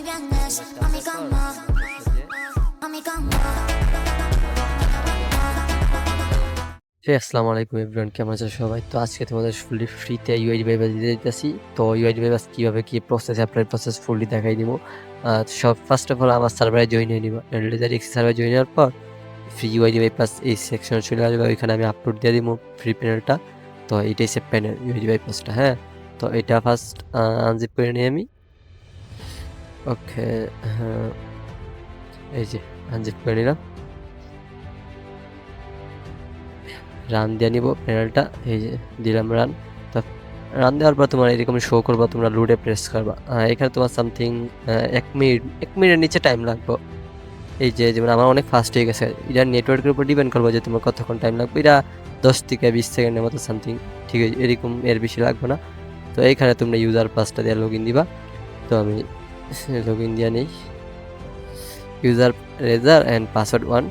আসসালামু আলাইকুম এভরিওয়ান, কেমন আছো সবাই? তো আজকে তোমাদের ফুললি ফ্রিতে ইউআইডি বাইপাস দিতে দিতেছি। তো ইউআইডি বাইপাস কীভাবে কী প্রসেস, অ্যাপ্লাই প্রসেস ফুললি দেখাই দিব। সব ফার্স্ট অফ অল আমার সার্ভারে জয়েন হয়ে নিবা। লেজার এক্সি সার্ভারে জয়েন হওয়ার পর ফ্রি ইউআইডি বাইপাস এই সেকশনে চলে আসবে। ওইখানে আমি আপলোড দিয়ে দিব ফ্রি প্যানেলটা। তো এইটাই সে প্যানেল ইউআইডি বাইপাসটা। হ্যাঁ, তো এটা ফার্স্ট আনজিপ করে নিই আমি। ওকে, হ্যাঁ, এই যে আনজিপ করে নিলাম। রান দিয়ে নিব প্যানেলটা, এই যে দিলাম রান। তো রান দেওয়ার পর তোমার এরকম শো করবা, তোমরা লোডে প্রেস করবা। এখানে তোমার সামথিং 1 মিনিট নিচে টাইম লাগবে। এই যে যেমন আমার অনেক ফাস্ট হয়ে গেছে, এটা নেটওয়ার্কের উপর ডিপেন্ড করবো যে তোমার কতক্ষণ টাইম লাগবে। এটা 10 থেকে 20 সেকেন্ডের মতো সামথিং, ঠিক আছে, এরকম, এর বেশি লাগবে না। তো এইখানে তোমরা ইউজার পাসটা দিয়ে লগ ইন দিবা। তো আমি লগ ইন দিয়ে নিই, ইউজার রেজার অ্যান্ড পাসওয়ার্ড 1।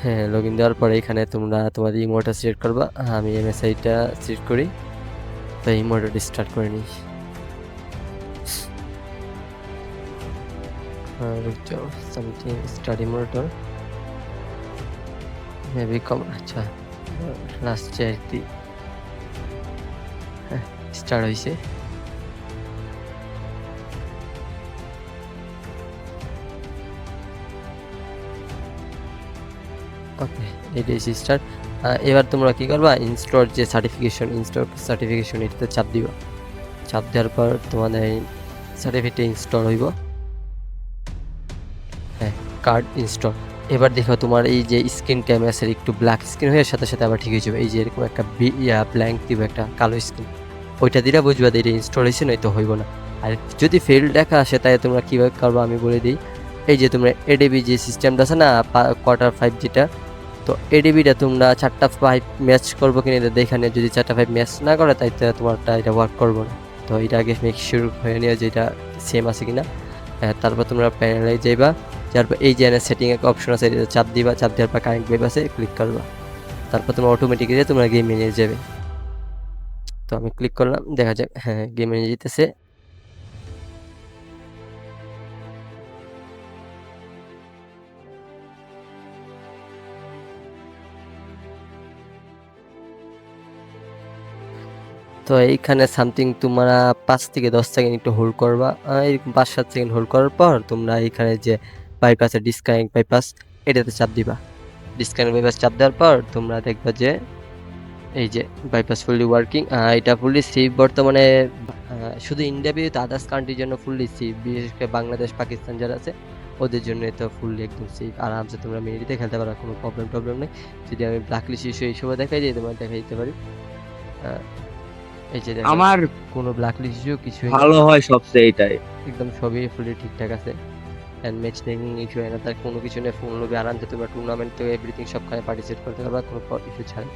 হ্যাঁ, লগ ইন দেওয়ার পরে এখানে তোমরা তোমাদের ইমোটা সিলেক্ট করবা। আমি এমএসআইটা সিলেক্ট করি। তো ইমোটা স্টার্ট করে নিই। সামথিং স্টার্ট ইমোটার মেবি কম। আচ্ছা, লাস্টে আর কি স্টার্ট হয়েছে। ওকে, এটাই স্টার্ট। এবার তোমরা কি করবা, ইনস্টল যে সার্টিফিকেশন এটাতে চাপ দিবা। চাপ দেওয়ার পর তোমাদের সার্টিফিকেট ইনস্টল হইব। হ্যাঁ, কার্ড ইনস্টল। এবার দেখো তোমার এই যে স্ক্রিন ক্যামেরাসের একটু ব্ল্যাক স্ক্রিন হয়ে সাথে সাথে আবার ঠিক হয়ে যাবে। এই যে এরকম একটা ব্ল্যাঙ্ক দিব, একটা কালো স্ক্রিন, ওইটা দিলে বুঝবা যে এটা ইনস্টল হয়েছে, নয়তো হইব না। আর যদি ফেল দেখা আসে তাই তোমরা কীভাবে করবো আমি বলে দিই। এই যে তোমরা এডিবি যে সিস্টেমটা আছে না, Q5 যেটা, তো এডিবিটা তোমরা 4টা 5 ম্যাচ করবো কিনা এটা দেখে নিয়ে, যদি 4টা 5 ম্যাচ না করে তাই তোমারটা এটা ওয়ার্ক করবো না। তো এটা আগে মেক শিওর হয়ে নিও যে এটা সেম আছে কিনা। তারপর তোমরা প্যানেলে যাইবা, তারপর এই যে সেটিং একটা অপশন আছে, এটা চাপ দিবা। চাপ দেওয়ার পর কানেক্ট ওয়েব আছে, ক্লিক করবা। তারপর তোমরা অটোমেটিক্যালি তোমরা গেমে নিয়ে যাবে। তো আমি ক্লিক করলাম, দেখা যাক, হ্যাঁ, গেমে নিয়ে যেতেছে। তো এইখানে সামথিং তোমরা 5 থেকে 10 সেকেন্ড একটু হোল্ড করবা। এরকম 5-7 সেকেন্ড হোল্ড করার পর তোমরা এইখানে যে বাইপাসে ডিসকানেক্ট বাইপাস, এটাতে চাপ দিবা। ডিসকানেক্ট বাইপাস চাপ দেওয়ার পর তোমরা দেখবা যে এই যে বাইপাস ফুললি ওয়ার্কিং। এটা ফুললি সেফ বর্তমানে, শুধু ইন্ডিয়া ব্যতীত আদার্স কান্ট্রির জন্য ফুললি সেফ। বিশেষ করে বাংলাদেশ, পাকিস্তান যারা আছে ওদের জন্য এটা ফুললি একদম সেফ। আরামসে তোমরা মিনিটে খেলতে পারো, কোনো প্রবলেম নেই। যদি আমি ব্ল্যাক লিস্ট ইস্যু এই সময় দেখাই দিই, তোমার দেখাই দিতে পারি। এই যে দেখো, আমার কোনো ব্ল্যাক লিস্ট ইস্যু কিছুই নেই, ভালো হয় সবচেয়ে এটাই। একদম সবই ফুললি ঠিকঠাক আছে। অ্যান্ড ম্যাচ মেকিং ইস্যু হয় না, তার কোনো কিছু নেই। ফোন লবি আরামসে তোমরা টুর্নামেন্ট থেকে এভরিথিং সবখানে পার্টিসিপেট করতে পারবা কোনো ইস্যু ছাড়াই।